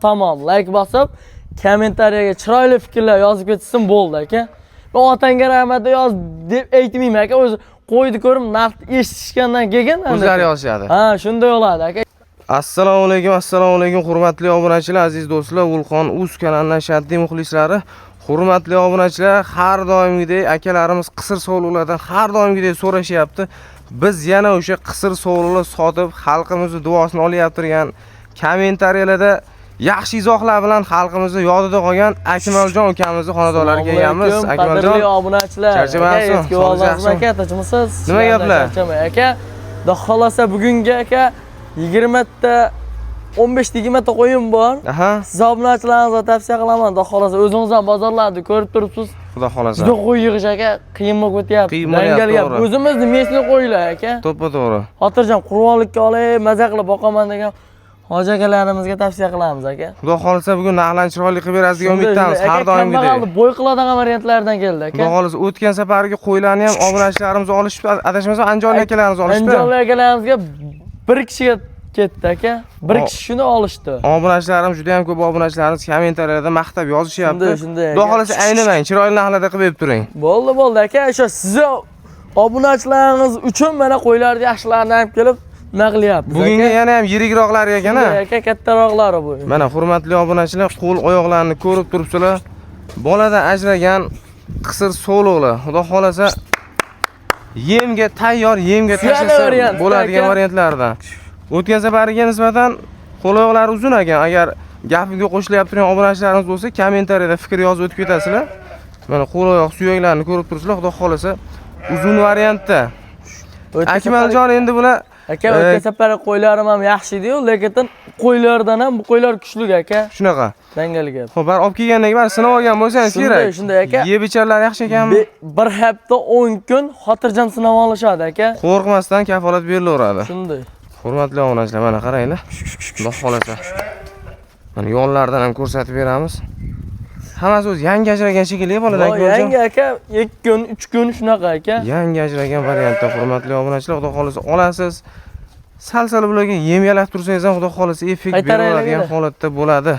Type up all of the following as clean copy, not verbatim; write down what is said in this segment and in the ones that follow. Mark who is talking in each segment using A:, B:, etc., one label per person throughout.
A: Tamam, like bosib, kommentariyaga chiroyli fikrlar yozib ketsin bo'ldi aka. Men otangga rahmat yoz deb aytmayman aka, o'zi qo'ydi ko'rib, naqd eshitishgandan keyin
B: o'zlari yozishadi.
A: Ha, shunday bo'ladi aka.
B: Assalomu alaykum, hurmatli obunachilar, aziz do'stlar, Vulqon Uz kanalining shaddiy muxlislari. Hurmatli obunachilar, har doimgidek akalarimiz qisir sovliqlardan har doimgidek so'rashyapti. Biz yana o'sha qisir sovliqlar sotib, xalqimizning duosini olyaptirgan kommentariyalarda yaxshi izohlar bilan xalqimizni yodida qolgan Akmaljon ukamizning xonadonlariga kelganmiz.
A: Akmaljon, qadrli obunachilar,
B: charchamaysiz
A: aka, tajimsiz.
B: Nima gaplar?
A: Aka, xudo xolasa bugungi aka 20 ta 15-20 ta qo'yim bor. Siz obunachilaringizga tavsiya qilaman. Xudo xolasa o'zingiz ham bozorlarda ko'rib turibsiz.
B: Xudo xolasa.
A: Juda qo'y yig'ish aka, qiyinroq o'tyapti. Dangalga o'zimizni mesni qo'ylar aka.
B: To'ppa-to'g'ri.
A: Xotirjam qurbonlikka olib, maza qilib boqaman degan hoji akalarimizga tavsiya qilamiz aka.
B: Xudo xolasa bugun narxlarni chiroyli qilib berasiz degan umiddamiz. Har doimgidek.
A: Bo'y qiladigan variantlardan keldi aka.
B: Xudo xolasa o'tgan safargi qo'ylarni ham obunachilarimiz olishib, adashmasam Andijonlik akalarimiz olishdi.
A: Andijonlik akalarimizga bir kishiga ketdi aka. Bir kishi shuni olishdi.
B: Obunachilarimiz juda ham ko'p obunachilarimiz kommentariyalarda maqtab yozishyapti.
A: Shunday.
B: Xudo xolasa aynamang, chiroyli narxlarda qilib turing.
A: Bo'ldi aka. O'sha sizni obunachilaringiz uchun mana qo'ylarni yaxshilarini olib kelib naqlyapmiz.
B: Bugungi yana ham yirikroqlari ekan-a?
A: Aka, kattaroqlari bu.
B: Mana hurmatli obunachilar, qo'l oyoqlarini ko'rib turibsizlar. Boladan ajragan qisir sovliqlar. Xudo xolasa yemga tayyor, yemga tashlasa bo'ladigan variantlardan. O'tgan safariga nisbatan qo'l oyoqlari uzun ekan. Agar gapimga qo'shilyapti turgan obunachilarimiz bo'lsa, kommentariyada fikr yozib o'tib ketasizlar. Mana qo'l oyoq suyaklarini ko'rib turibsizlar. Xudo xolasa uzun variantda. Akmaljon endi bular
A: aka, o'tgan safar qo'ylarim ham yaxshi edi-yu, lekin qo'ylardan ham bu qo'ylar kuchli aka.
B: Shunaqa.
A: Dangali gap.
B: Xo'p, bar olib kelgandan keyin sinab olgan bo'lsangiz kerak.
A: Shunday aka.
B: Yeb ichirlar yaxshi ekanmi?
A: Bir hafta 10 kun xotirjam sinab olishadi aka.
B: Qo'rqmasdan kafolat berilaveradi.
A: Shunday.
B: Hurmatli obunachilar, mana qaranglar. Xudo xolasa. Mana yo'llardan ham ko'rsatib beramiz. Hammasi o'zi yangi ajragan shekilli boladan ko'rdim.
A: Yangi aka, 2 kun, 3 kun shunaqa aka.
B: Yangi ajragan variantda hurmatli obunachilar, xudo xolasa olasiz. Sal-sal bularga yem yalab tursangiz ham xudo xolasa effekt beradigan holatda bo'ladi.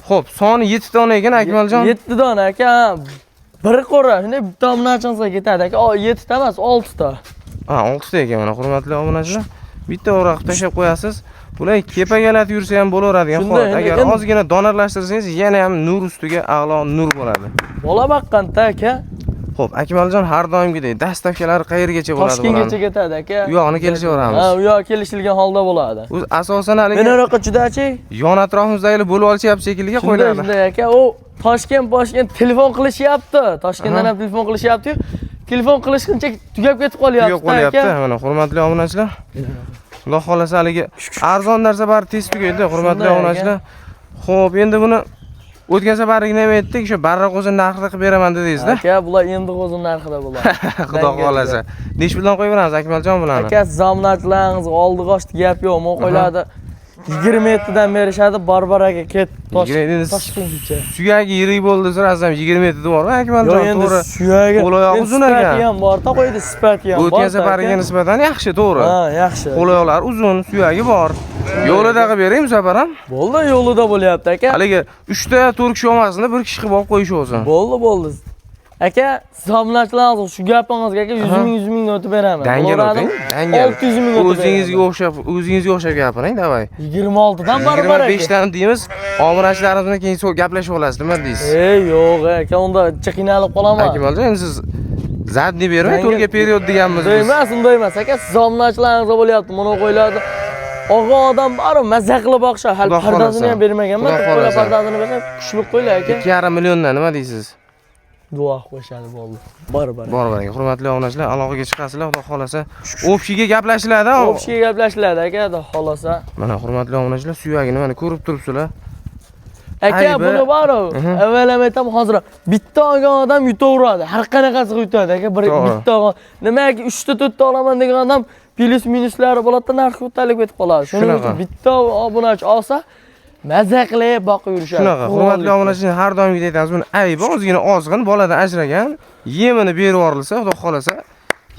B: Xo'p, soni 7 dona ekan Akmaljon.
A: 7 dona aka. Bir qo'ra, shunday bitta obunachiga ketadi aka. 7 ta emas, 6 ta.
B: Ha, 6 ta ekan mana hurmatli obunachilar. Bitta o'roq tashab qo'yasiz. Bular kepagalat yursa ham bo'laveradigan holat. Agar ozgina donarlashtirsangiz, yana ham nur ustiga a'lo nur bo'ladi.
A: Bola baqqanda aka.
B: Xo'p, Akmaljon har doimgidek dastavkalari qayergacha bo'ladi?
A: Toshkentgacha ketadi aka.
B: U yog'ini kelishaveramiz.
A: Ha, u yoq kelishilgan holda bo'ladi.
B: O'z asosan hali
A: men unaqa judachi
B: yon atrofimizdagilar bo'lib olishyapti shekilliga qo'yiladi.
A: Shunday aka, u Toshkent telefon qilishyapti. Toshkentdan ham telefon qilishyapti. Telefon qilishguncha tugab ketib qolyapti.
B: Tugab qolyapti. Mana hurmatli obunachilar. Xudo xolasa haligi arzon narsa bari tez tugaydi, hurmatli obunachilar. Xo'p, endi buni o'tgan safarga nima aytdik? O'sha barraqo'zin narxida qilib beraman dedingiz-da.
A: Aka, bular endi o'zin narxida bo'ladi.
B: Xudo xolasa. Nesh bilan qo'yib beramiz Akmaljon bilan?
A: Aka, zamonachilaringiz oldi-qochdi gap yo'q. Men qo'ylardi 27 dan berishadi, Barbaraga ket Toshkentgacha.
B: Suyagi yirik bo'ldi, so'rasam 27 bormi Akmaljon?
A: To'g'ri. Suyagi
B: qo'l oyoq uzun ekan.
A: Sifati ham bor-da, qo'ydi sifati ham bor.
B: O'tgan safarga nisbatan yaxshi, to'g'ri.
A: Ha, yaxshi.
B: Qo'l oyoqlar uzun, suyagi bor. Yo'lida qilib bering bu safar ham.
A: Bo'ldi, yo'lida bo'lyapti aka.
B: Haligi 3 ta 4 kishi olmasin-da, 1 kishi qilib olib qo'yish o'zi.
A: Bo'ldi. Aka, zamonachilaringiz shu gapingizga aka 100 ming o'tib beraman.
B: Dangal o'ting.
A: 600 ming o'tib.
B: O'zingizga o'xshab gapiring, davay.
A: 26 dan barbar aka.
B: 25 dan deymiz. Obunachilarimiz bilan keyin gaplashib olasiz, nima deysiz?
A: Yo'q aka, unda qiynalib qolaman.
B: Akmaljon, endi siz zadni bermay, to'rga period deganmiz biz.
A: Unday emas aka, siz obunachilaringizga bo'lyapti. Mana qo'ylardi. Og'a odam bor, maza qilib boqishar. Hal pardasini ham bermaganman. Qo'ylar pardasini berib, kuchli qo'ylar aka.
B: 2,5 milliondan nima deysiz?
A: Duo qo'shadi bo'ldi. Barbar.
B: Hurmatli obunachilar, aloqaga chiqasizlar, xudo xolasa. O'pshiga gaplashiladi.
A: O'pshiga gaplashiladi aka, xudo xolasa.
B: Mana hurmatli obunachilar, suyagini mana ko'rib turibsizlar.
A: Aka, buni bor-ku. Avvalam aytam, hozir bitta olgan odam yutaveradi. Har qanaqasi yutadi aka, bitta olgan. Nimaga 3 ta 4 ta olaman degan odam plus minuslari bo'ladi, narxi ko'tarilib ketib qoladi. Shuning uchun bitta obunachi olsa maza qilib boqib yurishadi.
B: Shunaqa, hurmatli obunachilar, har doimgidek aytamiz, buni aybi ozgina ozg'in boladan ajragan, yemini berib yuborilsa, xudo xolasa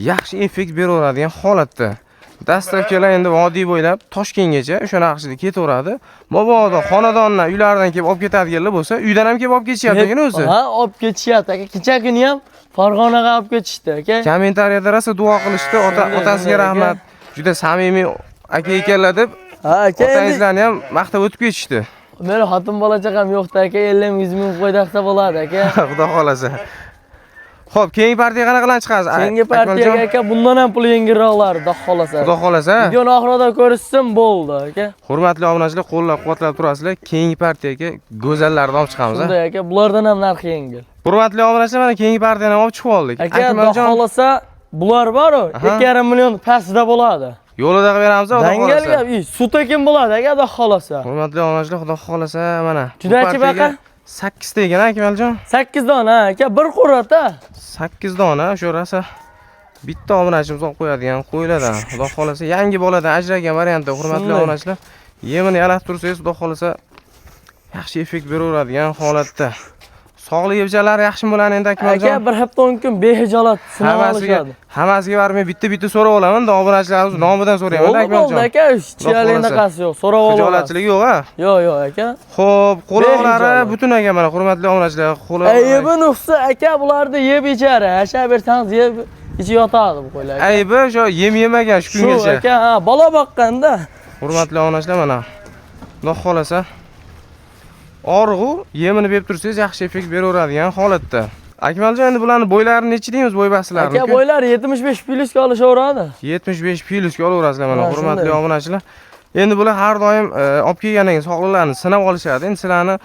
B: yaxshi effekt beraveradigan holatda. Dastlabkilar endi vodiy bo'ylab Toshkentgacha o'sha naqshida ketaveradi. Mabodo xonadondan, uylaridan kelib olib ketadiganlar bo'lsa, uydan ham kelib olib ketishyapti ekan o'zi.
A: Ha, olib ketishyapti aka. Kecha kuni ham Farg'onaga olib ketishdi aka.
B: Kommentariyada rosa duo qilishdi. Otasiga rahmat. Juda samimiy aka ekanlar deb.
A: Ha, aka.
B: Otangizlarni ham maqtab o'tib ketishdi.
A: Meni xotin bola chaqam yo'qdi aka. 50-100 ming qo'y daqsa bo'ladi aka.
B: Xudo xolasa. Xo'p, keyingi partiya qanaqalar chiqasiz?
A: Keyingi partiyaga aka bundan ham pul yengilroqlar, xudo xolasa.
B: Xudo xolasa.
A: Videoni oxirida ko'rishsin bo'ldi aka.
B: Hurmatli obunachilar, qo'llab-quvvatlab turasizlar. Keyingi partiyaga go'zallarni olib chiqamiz.
A: Shunday aka, bulardan ham narxi yengil.
B: Hurmatli obunachilar, mana keyingi partiyani olib chiqib oldik.
A: Aka, xudo xolasa bular bor-ku, 2,5 million pastida bo'ladi.
B: Yo'lida qilib beramiz, xudo xolasa.
A: Dangalga, sut ekin bo'ladi aka, xudo xolasa.
B: Hurmatli obunachilar, xudo xolasa, mana.
A: Juda achib aka.
B: 8 ta ekan, Akmaljon.
A: 8 dona aka, bir qur'ata.
B: 8 dona, o'sha rosa bitta obunachimiz olib qo'yadigan qo'ylardan. Xudo xolasa, yangi boladan ajragan variantda, hurmatli obunachilar. Yemini yalatib tursangiz, xudo xolasa yaxshi effekt beraveradigan holatda. Sog'lig'i bichalari yaxshi bo'ladi endi Akmaljon.
A: Aka, bir hafta 10 kun behijolat sinab olishadi.
B: Hammasiga barmay bitta so'rab olaman, obunachilarimiz nomidan so'rayman Akmaljon.
A: Bo'ldi aka, chiyalikda qasi yo'q, so'rab olaman.
B: Hijolatchilik yo'q, ha?
A: Yo'q aka.
B: Xo'p, qo'loqlari butun aka, mana hurmatli obunachilar, qo'loq.
A: Aybi nuqsa aka, bularni yeb ichari, hasha bersangiz yeb ichi yotadi bu qo'ylar.
B: Aybi o'sha yemagan shu kungacha.
A: Shu aka, ha, bola boqqanda.
B: Hurmatli obunachilar, mana. Xudo xolasa org'u yemini berib tursangiz yaxshi effekt beraveradigan holatda. Akmaljon, endi bularni bo'ylarini nechi deymiz, bo'y baslarni?
A: Aka, bo'ylari 75 plyusga olishaveradi.
B: 75 plyusga olaverasizlar mana hurmatli obunachilar. Endi bular har doim olib kelgandan keyin sog'liqlarini sinab olishadi. Endi sizlarni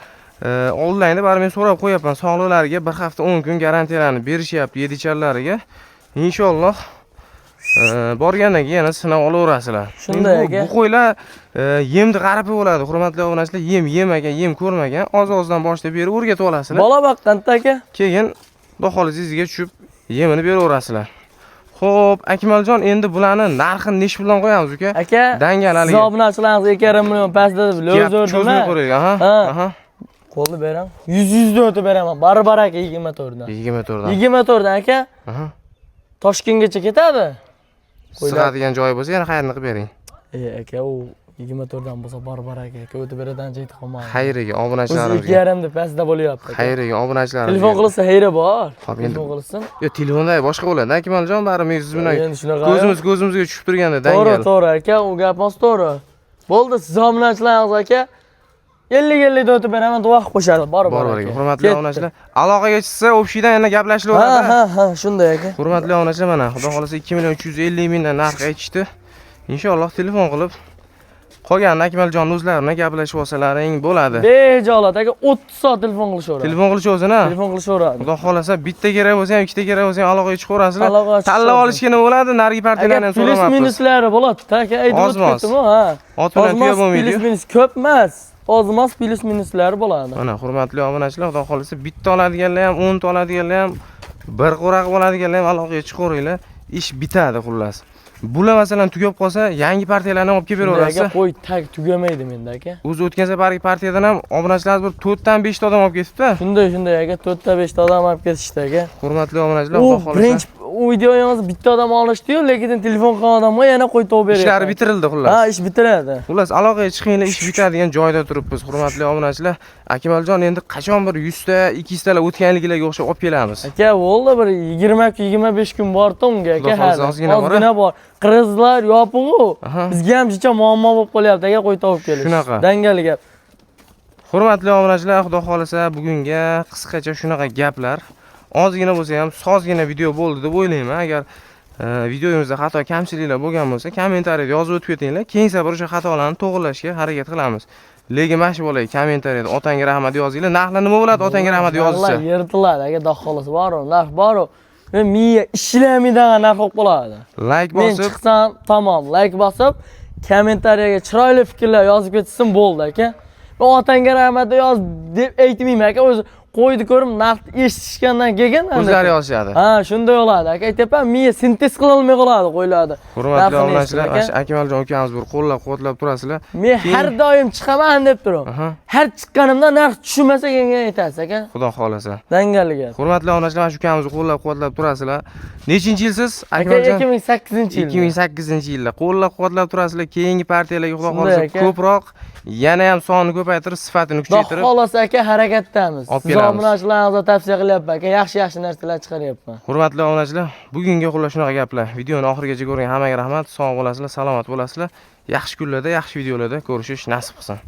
B: onlaynda baribir men so'rab qo'yapman, sog'liqlariga bir hafta 10 kun garantiyalarni berishyapti yedicharlariga. Inshaalloh borgandan keyin yana sinab olaverasizlar.
A: Shunday aka.
B: Bu qo'ylar yemni g'arib bo'ladi, hurmatli obunachilar. Yem yemagan, yem ko'rmagan, oz-ozdan boshlab berib o'rgatib olasizlar.
A: Bola boqqanda aka.
B: Keyin xudo xolasa sizga tushib yemini beraverasizlar. Xo'p, Akmaljon, endi bularni narxini necha puldan qo'yamiz uka?
A: Aka,
B: dangalalik.
A: siz obunachilaringiz 2,5 million pastda deb lo'zordimi?
B: Aha.
A: Qo'lni beraman. 100 dan o'tib beraman. Baribir aka 24 dan.
B: 24 dan.
A: 24 dan aka.
B: Aha.
A: Toshkentgacha ketadi.
B: Sig'adigan joyi bo'lsa, yana qayerni qilib bering.
A: Aka, u 24 dan bo'lsa baribir aka o'tib beradan jayt qolmaydi.
B: Xayriga obunachilarimizga.
A: 2,5 deb pastda bo'lyapti.
B: Xayriga obunachilarimizga.
A: Telefon qilsa xayri bor.
B: Xo'p, endi
A: telefon qilsin.
B: Yo, telefonda boshqa bo'ladi, Akmaljon, baribir siz bilan
A: Endi shunaqa.
B: ko'zimizga tushib turganda dangal.
A: To'g'ri aka, u gapimiz to'g'ri. Bo'ldi, siz obunachilaringiz aka 50 dan o'tib beraman, duo qilib qo'shadi. Bor.
B: Hurmatli obunachilar, aloqaga chiqsa, o'pshidan yana gaplashilaveradi.
A: Ha, shunday aka.
B: Hurmatli obunachilar, mana xudo xolasa 2 million 350 mingdan narx aytishdi. Inshaalloh telefon qilib qolgan Akmaljon o'zlarini gaplashib olsalaring bo'ladi.
A: Bejolat aka 30 soat telefon qilishaveradi.
B: Telefon qilishaversin-a?
A: Telefon qilishaveradi.
B: Xudo xolasa bitta kerak bo'lsa ham, ikkita kerak bo'lsa ham aloqaga chiqaverasizlar.
A: Aloqaga
B: Tanlab olishga nima bo'ladi? Narigi partiyalarni ham so'ramabmiz.
A: Plyus minuslari bo'ladi. Aka aytib o'tdim, ha.
B: Ot bilan tuya bo'lmaydi.
A: Plyus minus ko'p emas. Ozmas plyus minuslari bo'ladi.
B: Mana hurmatli obunachilar, xudo xolasa bitta oladiganlar ham, 10 ta oladiganlar ham, bir qo'raq oladiganlar ham aloqaga chiqaveringlar. Ish bitadi xullas. Bular masalan tugab qolsa, yangi partiyalarni olib kelib beraverasiz.
A: Aka, qo'y tag tugamaydi menda aka.
B: O'zi o'tgan safargi partiyadan ham obunachilarimiz bir 4 dan 5 ta odam olib ketibdi.
A: Shunday aka, 4 ta 5 ta odam olib ketishdi aka.
B: Hurmatli obunachilar, xudo xolasa.
A: Birinchi videoyimiz bitta odam olishdi-yu, lekin telefon qilgan odamga yana qo'y topib beradi.
B: Ishlari bitirildi xullas.
A: Ha, ish bitiradi.
B: Xullas, aloqaga chiqinglar, ish bitadigan joyda turibmiz, hurmatli obunachilar. Akmaljon, endi qachon bir 100 ta, 200 talar o'tganligilarga o'xshab olib kelamiz.
A: Aka, bo'ldi bir 20-25 kun bor-da unga aka.
B: Ozgina
A: bor. Qizlar yopiq-u. Bizga ham jicha muammo bo'lib qolyapti aka, qo'y topib kelish.
B: Shunaqa.
A: Dangal gap.
B: Hurmatli obunachilar, xudo xolasa bugunga qisqacha shunaqa gaplar. Ozgina bo'lsa ham sozgina video bo'ldi deb o'ylayman. Agar videomizda xato kamchiliklar bo'lgan bo'lsa, kommentariyada yozib o'tib ketinglar. Keyin safar o'sha xatolarni to'g'rilashga harakat qilamiz. Lekin mana shu bolaga kommentariyada otangga rahmat yozinglar. Narxlar nima bo'ladi? Otangga rahmat yozsa.
A: Alloh yirtiladi aka, xudo xolasa bor-ku, narx bor-ku. Men miya ishlamaydigan narx olib qoladi.
B: Like
A: Men
B: bosib,
A: chiqsam, tamom, like bosib, kommentariyaga chiroyli fikrlar yozib ketsin bo'ldi aka. Men otangga rahmat yoz deb aytmayman aka, o'zi qo'yni ko'rib narx eshitishgandan keyin
B: o'zlari yozishadi.
A: ha shunday bo'ladi aka. Aytyapman, miya sintez qila olmay qoladi qo'ylarni.
B: Hurmatli obunachilar, Akmaljon ukamiz bir qo'llab-quvvatlab turasizlar.
A: Men har doim chiqaman deb turaman. Har chiqqanimda narx tushmasa menga aytasiz aka.
B: Xudo xolasa.
A: Dangaliga.
B: Hurmatli obunachilar, shu ukamizni qo'llab-quvvatlab turasizlar. Nechinchi yilsiz?
A: Aka 2008-yil.
B: 2008-yilda qo'llab-quvvatlab turasizlar. Keyingi partiyalarga xudo xolasa ko'proq, yana ham sonini ko'paytirib, sifatini kuchaytirib.
A: Xudo xolasa aka harakatdamiz.
B: Siz
A: obunachilaringizga tavsiya qilyapman aka. Yaxshi narsalar chiqaryapman.
B: Hurmatli obunachilar, bugunga xullas shunaqa gaplar. Videoni oxirigacha ko'rgan hammaga rahmat. Sog' bo'lasizlar, salomat bo'lasizlar. Yaxshi kunlarda, yaxshi videolarda ko'rishish nasib qilsin.